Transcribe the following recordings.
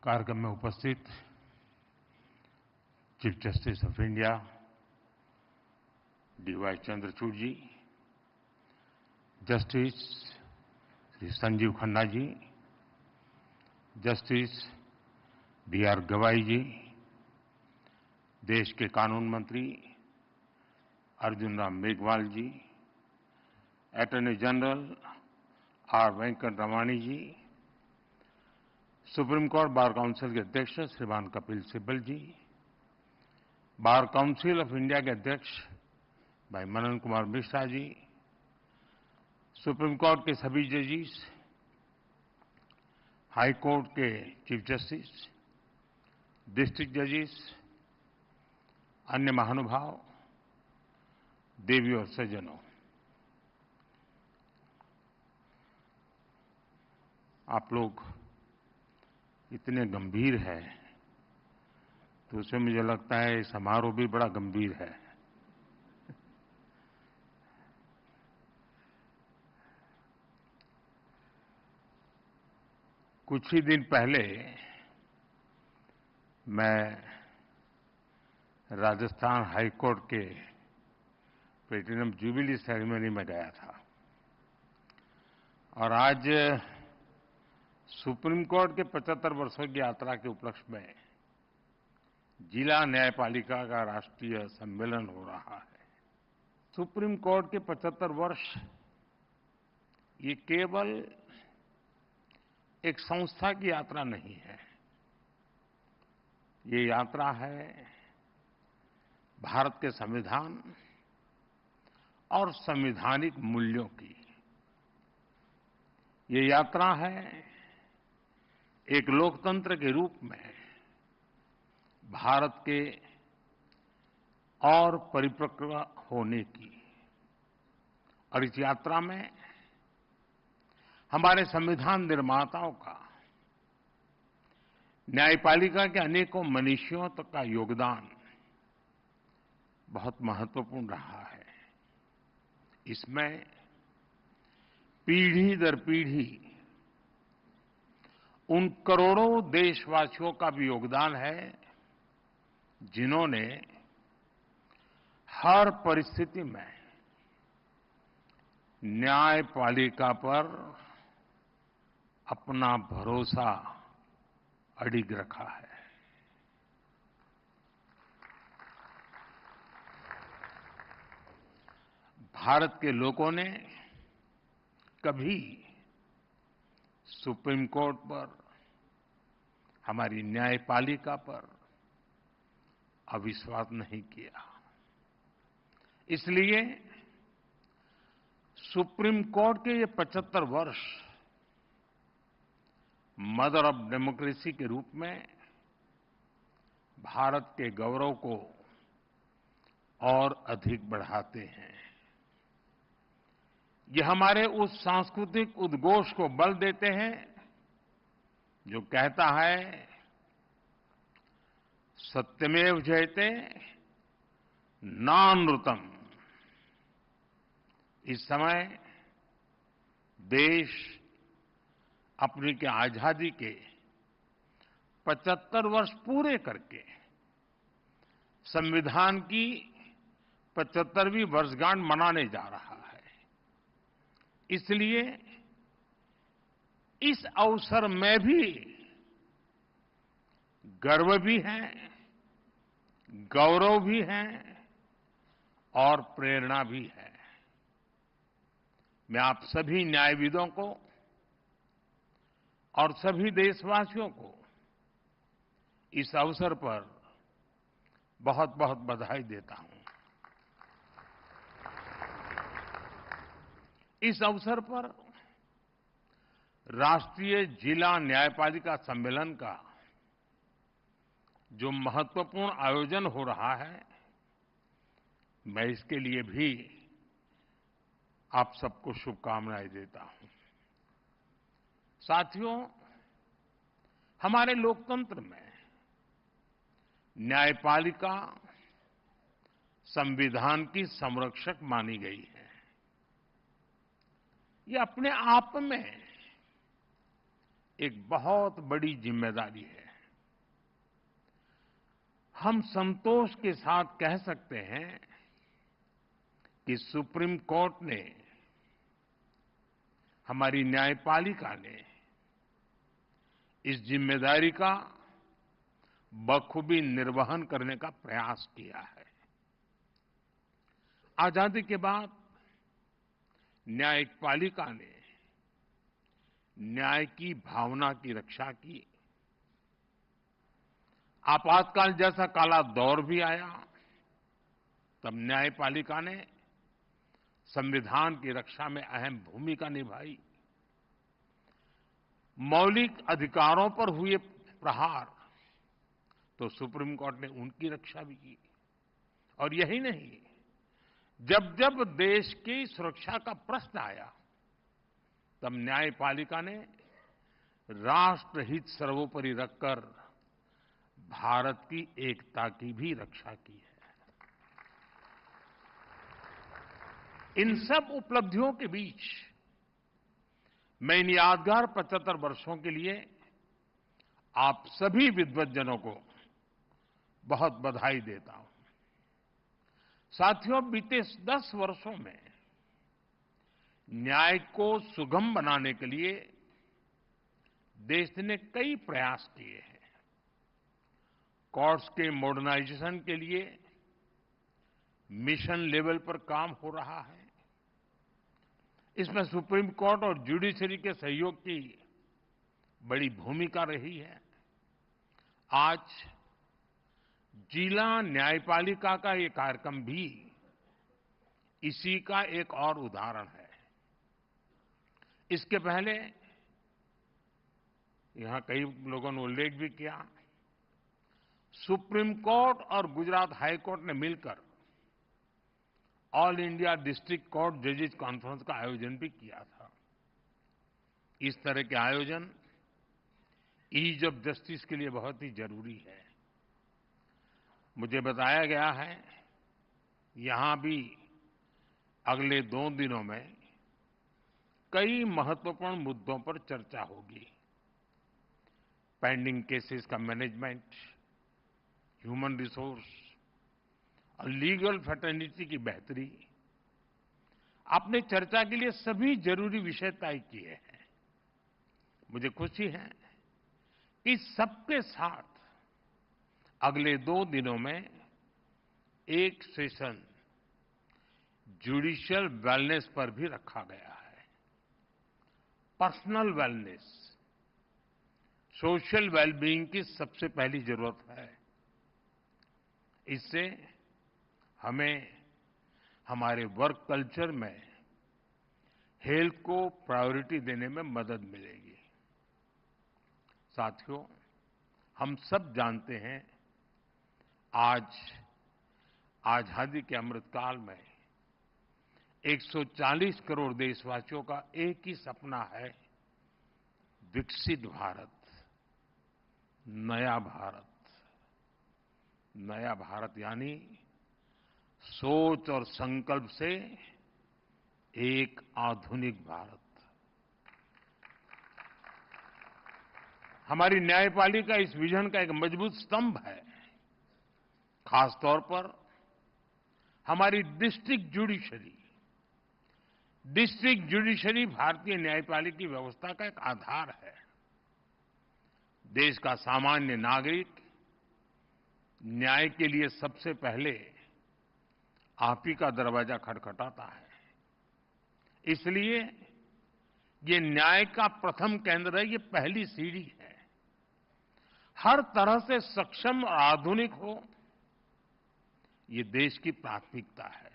कार्यक्रम में उपस्थित chief justice of India D Y. Chandrachud ji, justice Shri Sanjiv Khanna ji, justice B R. Gavai ji, देश के कानून मंत्री Arjun Ram Meghwal ji, attorney general R. Venkat Ramani ji, supreme court bar council के अध्यक्ष श्रीमान Kapil Sibal ji, bar council of India के अध्यक्ष भाई मनन कुमार मिश्रा जी, सुप्रीम कोर्ट के सभी जजेस, हाई कोर्ट के चीफ जस्टिस, डिस्ट्रिक्ट जजेस, अन्य महानुभाव, देवी और सज्जनों, आप लोग इतने गंभीर हैं तो उसमें मुझे लगता है समारोह भी बड़ा गंभीर है। कुछ ही दिन पहले मैं राजस्थान हाई कोर्ट के प्लेटिनम जुबिली सेरेमनी में गया था और आज सुप्रीम कोर्ट के 75 वर्षों की यात्रा के उपलक्ष्य में जिला न्यायपालिका का राष्ट्रीय सम्मेलन हो रहा है। सुप्रीम कोर्ट के 75 वर्ष ये केवल एक संस्था की यात्रा नहीं है, ये यात्रा है भारत के संविधान और संवैधानिक मूल्यों की। ये यात्रा है एक लोकतंत्र के रूप में भारत के और परिपक्व होने की, और इस यात्रा में हमारे संविधान निर्माताओं का, न्यायपालिका के अनेकों मनीषियों तक का योगदान बहुत महत्वपूर्ण रहा है। इसमें पीढ़ी दर पीढ़ी उन करोड़ों देशवासियों का भी योगदान है जिन्होंने हर परिस्थिति में न्यायपालिका पर अपना भरोसा अडिग रखा है। भारत के लोगों ने कभी सुप्रीम कोर्ट पर, हमारी न्यायपालिका पर अविश्वास नहीं किया। इसलिए सुप्रीम कोर्ट के ये 75 वर्ष मदर ऑफ डेमोक्रेसी के रूप में भारत के गौरव को और अधिक बढ़ाते हैं। ये हमारे उस सांस्कृतिक उद्घोष को बल देते हैं जो कहता है सत्यमेव जयते नानृतम्। इस समय देश अपनी के आजादी के 75 वर्ष पूरे करके संविधान की 75वीं वर्षगांठ मनाने जा रहा है। इसलिए इस अवसर में भी गर्व भी है, गौरव भी है और प्रेरणा भी है। मैं आप सभी न्यायविदों को और सभी देशवासियों को इस अवसर पर बहुत बहुत बधाई देता हूं। इस अवसर पर राष्ट्रीय जिला न्यायपालिका सम्मेलन का जो महत्वपूर्ण आयोजन हो रहा है, मैं इसके लिए भी आप सबको शुभकामनाएं देता हूं। साथियों, हमारे लोकतंत्र में न्यायपालिका संविधान की संरक्षक मानी गई है। ये अपने आप में एक बहुत बड़ी जिम्मेदारी है। हम संतोष के साथ कह सकते हैं कि सुप्रीम कोर्ट ने, हमारी न्यायपालिका ने इस जिम्मेदारी का बखूबी निर्वहन करने का प्रयास किया है। आजादी के बाद न्यायपालिका ने न्याय की भावना की रक्षा की। आपातकाल जैसा काला दौर भी आया, तब न्यायपालिका ने संविधान की रक्षा में अहम भूमिका निभाई। मौलिक अधिकारों पर हुए प्रहार तो सुप्रीम कोर्ट ने उनकी रक्षा भी की। और यही नहीं, जब जब देश की सुरक्षा का प्रश्न आया, तब न्यायपालिका ने राष्ट्रहित सर्वोपरि रखकर भारत की एकता की भी रक्षा की है। इन सब उपलब्धियों के बीच मैं इन यादगार 75 वर्षों के लिए आप सभी विद्वज्जनों को बहुत बधाई देता हूं। साथियों, बीते 10 वर्षों में न्याय को सुगम बनाने के लिए देश ने कई प्रयास किए हैं। कोर्ट्स के मॉडर्नाइजेशन के लिए मिशन लेवल पर काम हो रहा है। इसमें सुप्रीम कोर्ट और जुडिशरी के सहयोग की बड़ी भूमिका रही है। आज जिला न्यायपालिका का ये कार्यक्रम भी इसी का एक और उदाहरण है। इसके पहले यहां कई लोगों ने उल्लेख भी किया, सुप्रीम कोर्ट और गुजरात हाई कोर्ट ने मिलकर ऑल इंडिया डिस्ट्रिक्ट कोर्ट जजेस कॉन्फ्रेंस का आयोजन भी किया था। इस तरह के आयोजन ईज ऑफ जस्टिस के लिए बहुत ही जरूरी है। मुझे बताया गया है, यहां भी अगले 2 दिनों में कई महत्वपूर्ण मुद्दों पर चर्चा होगी। पेंडिंग केसेस का मैनेजमेंट, ह्यूमन रिसोर्स और लीगल फ्रेटर्निटी की बेहतरी। आपने चर्चा के लिए सभी जरूरी विषय तय किए हैं। मुझे खुशी है कि सबके साथ अगले 2 दिनों में एक सेशन जुडिशियल वेलनेस पर भी रखा गया है। पर्सनल वेलनेस, सोशल वेलबीइंग की सबसे पहली जरूरत है। इससे हमें हमारे वर्क कल्चर में हेल्थ को प्रायोरिटी देने में मदद मिलेगी। साथियों, हम सब जानते हैं, आज आजादी के अमृतकाल में 140 करोड़ देशवासियों का एक ही सपना है, विकसित भारत, नया भारत। नया भारत यानी सोच और संकल्प से एक आधुनिक भारत। हमारी न्यायपालिका इस विजन का एक मजबूत स्तंभ है। खासतौर पर हमारी डिस्ट्रिक्ट जुडिशरी भारतीय न्यायपालिका की व्यवस्था का एक आधार है। देश का सामान्य नागरिक न्याय के लिए सबसे पहले आप ही का दरवाजा खटखटाता है। इसलिए ये न्याय का प्रथम केंद्र है, ये पहली सीढ़ी है। हर तरह से सक्षम और आधुनिक हो, ये देश की प्राथमिकता है।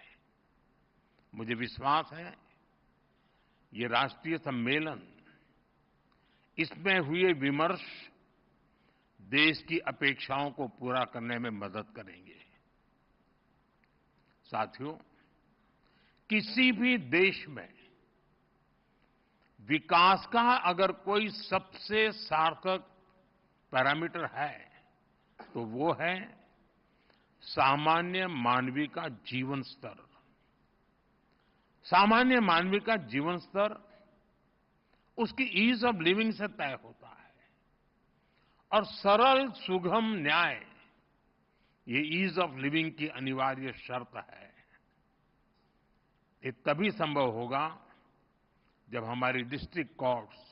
मुझे विश्वास है, ये राष्ट्रीय सम्मेलन, इसमें हुए विमर्श देश की अपेक्षाओं को पूरा करने में मदद करेंगे। साथियों, किसी भी देश में विकास का अगर कोई सबसे सार्थक पैरामीटर है, तो वो है सामान्य मानवीय का जीवन स्तर। सामान्य मानवीय का जीवन स्तर उसकी ईज ऑफ लिविंग से तय होता है। और सरल सुगम न्याय ये ईज ऑफ लिविंग की अनिवार्य शर्त है। ये तभी संभव होगा जब हमारी डिस्ट्रिक्ट कोर्ट्स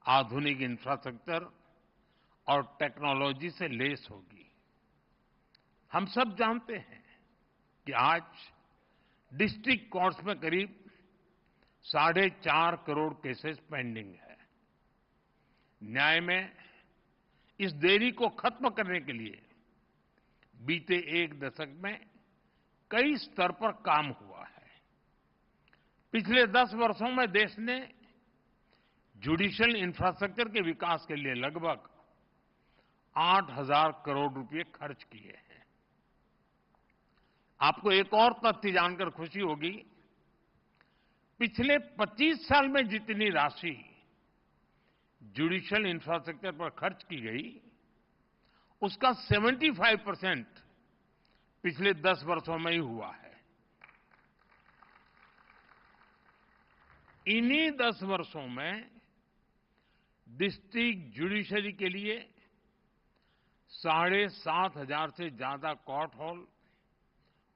आधुनिक इंफ्रास्ट्रक्चर और टेक्नोलॉजी से लैस होगी। हम सब जानते हैं कि आज डिस्ट्रिक्ट कोर्ट्स में करीब 4.5 करोड़ केसेस पेंडिंग है। न्याय में इस देरी को खत्म करने के लिए बीते एक दशक में कई स्तर पर काम हुआ है। पिछले 10 वर्षों में देश ने जुडिशियल इंफ्रास्ट्रक्चर के विकास के लिए लगभग 8,000 करोड़ रुपए खर्च किए हैं। आपको एक और तथ्य जानकर खुशी होगी, पिछले 25 साल में जितनी राशि जुडिशियल इंफ्रास्ट्रक्चर पर खर्च की गई, उसका 75% पिछले 10 वर्षों में ही हुआ है। इन्हीं 10 वर्षों में डिस्ट्रिक्ट जुडिशरी के लिए 7,500 से ज्यादा कोर्ट हॉल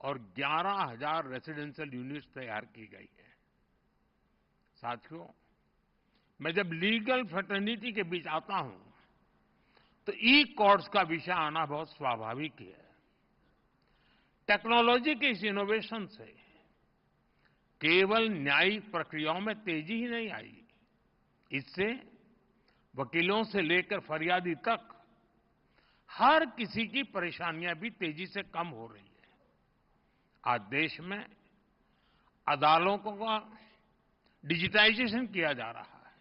और 11,000 रेजिडेंशियल यूनिट्स तैयार की गई है। साथियों, मैं जब लीगल फ्रेटर्निटी के बीच आता हूं तो ई कोर्ट्स का विषय आना बहुत स्वाभाविक है। टेक्नोलॉजी के इस इनोवेशन से केवल न्यायिक प्रक्रियाओं में तेजी ही नहीं आई, इससे वकीलों से लेकर फरियादी तक हर किसी की परेशानियां भी तेजी से कम हो रही है। आज देश में अदालतों का डिजिटाइजेशन किया जा रहा है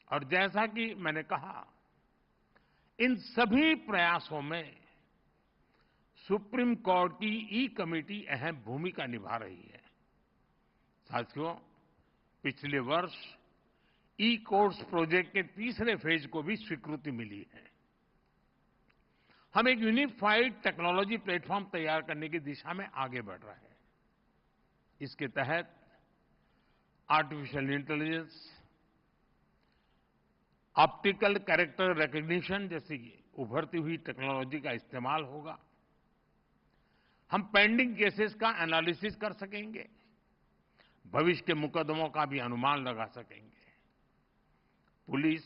और जैसा कि मैंने कहा, इन सभी प्रयासों में सुप्रीम कोर्ट की ई कमेटी अहम भूमिका निभा रही है। साथियों, पिछले वर्ष ई कोर्ट्स प्रोजेक्ट के तीसरे फेज को भी स्वीकृति मिली है। हम एक यूनिफाइड टेक्नोलॉजी प्लेटफॉर्म तैयार करने की दिशा में आगे बढ़ रहे हैं। इसके तहत artificial intelligence, optical character recognition जैसी उभरती हुई टेक्नोलॉजी का इस्तेमाल होगा। हम पेंडिंग केसेस का एनालिसिस कर सकेंगे, भविष्य के मुकदमों का भी अनुमान लगा सकेंगे। पुलिस,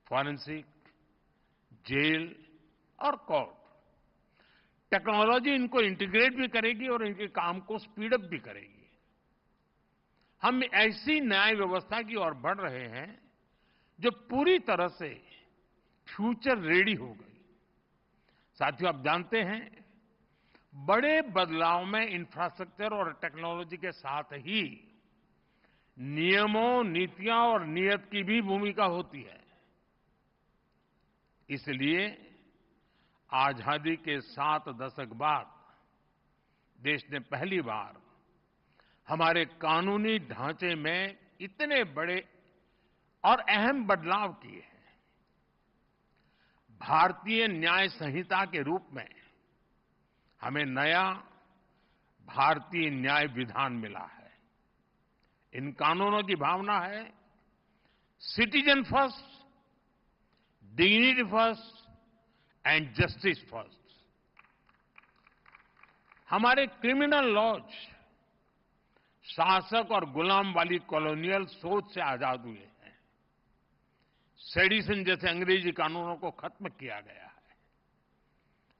फॉरेंसिक, जेल और कोर्ट टेक्नोलॉजी इनको इंटीग्रेट भी करेगी और इनके काम को स्पीड अप भी करेगी। हम ऐसी न्याय व्यवस्था की ओर बढ़ रहे हैं जो पूरी तरह से फ्यूचर रेडी हो गई। साथियों, आप जानते हैं, बड़े बदलाव में इंफ्रास्ट्रक्चर और टेक्नोलॉजी के साथ ही नियमों, नीतियां और नीयत की भी भूमिका होती है। इसलिए आजादी के 7 दशक बाद देश ने पहली बार हमारे कानूनी ढांचे में इतने बड़े और अहम बदलाव किए हैं। भारतीय न्याय संहिता के रूप में हमें नया भारतीय न्याय विधान मिला है। इन कानूनों की भावना है citizen first, dignity first and justice first. हमारे क्रिमिनल लॉज शासक और गुलाम वाली कॉलोनियल सोच से आजाद हुए हैं। सेडिशन जैसे अंग्रेजी कानूनों को खत्म किया गया है।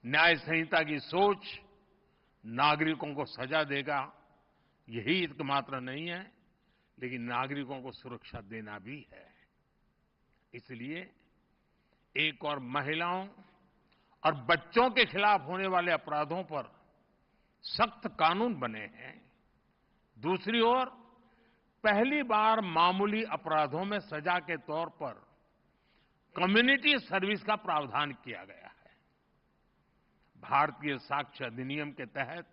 न्याय संहिता की सोच नागरिकों को सजा देगा, यही एकमात्र नहीं है, लेकिन नागरिकों को सुरक्षा देना भी है। इसलिए एक और महिलाओं और बच्चों के खिलाफ होने वाले अपराधों पर सख्त कानून बने हैं। दूसरी ओर पहली बार मामूली अपराधों में सजा के तौर पर कम्युनिटी सर्विस का प्रावधान किया गया है। भारतीय साक्ष्य अधिनियम के तहत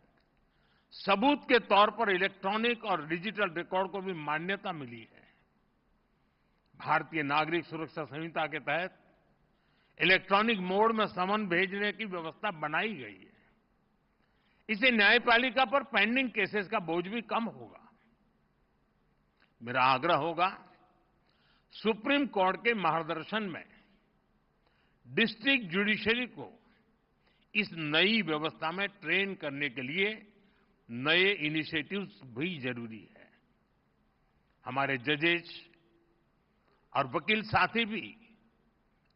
सबूत के तौर पर इलेक्ट्रॉनिक और डिजिटल रिकॉर्ड को भी मान्यता मिली है। भारतीय नागरिक सुरक्षा संहिता के तहत इलेक्ट्रॉनिक मोड में समन भेजने की व्यवस्था बनाई गई है। इससे न्यायपालिका पर पेंडिंग केसेस का बोझ भी कम होगा। मेरा आग्रह होगा, सुप्रीम कोर्ट के मार्गदर्शन में डिस्ट्रिक्ट जुडिशरी को इस नई व्यवस्था में ट्रेन करने के लिए नए इनिशिएटिव्स भी जरूरी है। हमारे जजेस और वकील साथी भी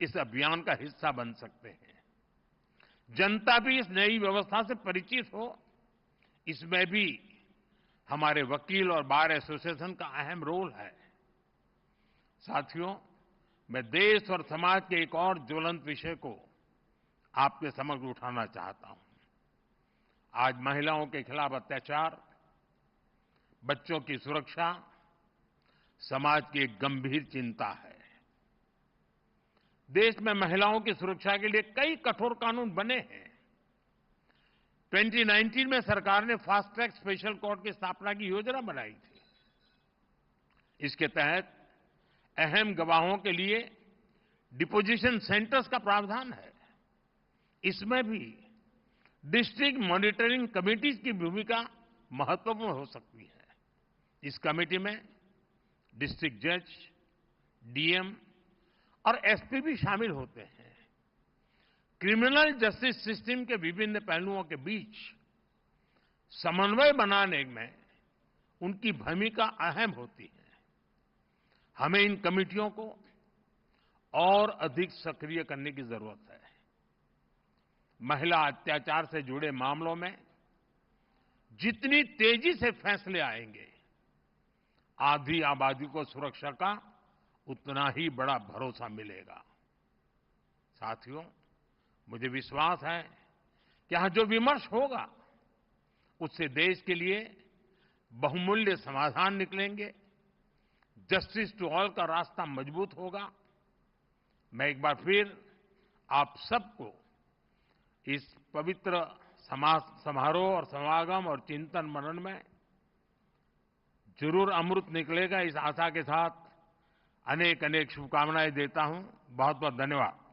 इस अभियान का हिस्सा बन सकते हैं। जनता भी इस नई व्यवस्था से परिचित हो, इसमें भी हमारे वकील और बार एसोसिएशन का अहम रोल है। साथियों, मैं देश और समाज के एक और ज्वलंत विषय को आपके समक्ष उठाना चाहता हूं। आज महिलाओं के खिलाफ अत्याचार, बच्चों की सुरक्षा समाज की एक गंभीर चिंता है। देश में महिलाओं की सुरक्षा के लिए कई कठोर कानून बने हैं। 2019 में सरकार ने फास्ट ट्रैक स्पेशल कोर्ट की स्थापना की योजना बनाई थी। इसके तहत अहम गवाहों के लिए डिपोजिशन सेंटर्स का प्रावधान है। इसमें भी डिस्ट्रिक्ट मॉनिटरिंग कमिटीज की भूमिका महत्वपूर्ण हो सकती है। इस कमेटी में डिस्ट्रिक्ट जज, डीएम और एसपी भी शामिल होते हैं। क्रिमिनल जस्टिस सिस्टम के विभिन्न पहलुओं के बीच समन्वय बनाने में उनकी भूमिका अहम होती है। हमें इन कमिटियों को और अधिक सक्रिय करने की जरूरत है। महिला अत्याचार से जुड़े मामलों में जितनी तेजी से फैसले आएंगे, आधी आबादी को सुरक्षा का उतना ही बड़ा भरोसा मिलेगा। साथियों, मुझे विश्वास है कि यहां जो विमर्श होगा उससे देश के लिए बहुमूल्य समाधान निकलेंगे। जस्टिस टू ऑल का रास्ता मजबूत होगा। मैं एक बार फिर आप सबको इस पवित्र समारोह और समागम और चिंतन मनन में जरूर अमृत निकलेगा, इस आशा के साथ अनेक अनेक शुभकामनाएं देता हूं। बहुत बहुत धन्यवाद।